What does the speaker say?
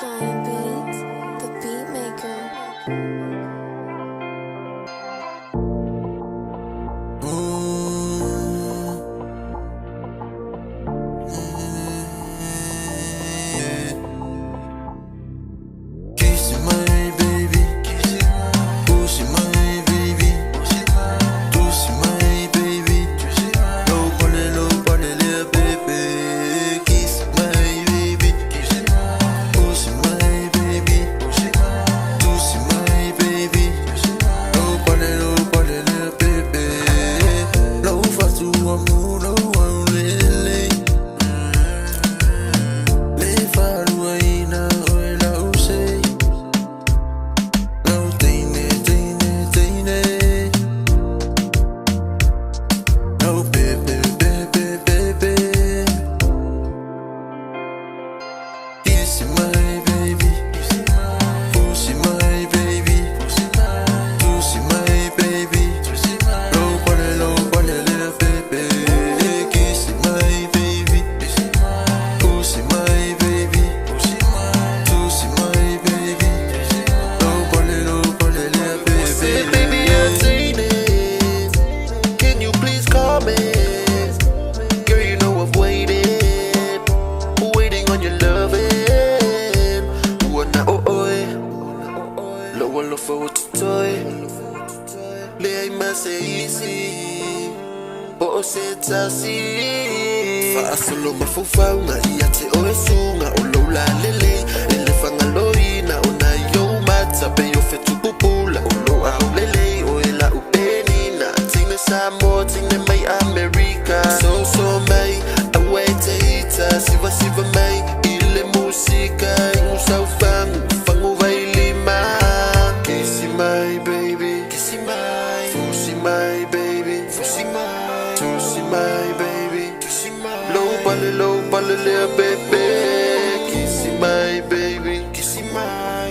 Giant Beats, the beat maker. Kissing my baby, pushing my baby, touching my baby, nobody, little baby. Kissing my baby, pushing my baby, touching my baby, nobody, little baby. No fast to amor, no one really. Le faro aí na hora eu sei. No tem. No baby. Kissing my baby, pushing my baby, touching my baby, nobody, little baby. Kissing my baby, pushing my baby, touching my baby, nobody, little baby. Say, baby, I've seen it. Can you please call me? Girl, you know I've waiting on your loving. Wanna lower for what you toy. Lay my say easy. Set asi. Fa solo mafufa nga iate oesunga olola lele. Elefanga lorina ona yo matsa pe yo fetu pupula olo aulele oela upenina. Tingle samo tingle may America. So may awetita siva may ile musika usa fangu vailima. Kissing my baby, kissing my, fussy my baby, fussy my, touching my baby, kissing my, low bally little baby. Kissing my baby, kissing my.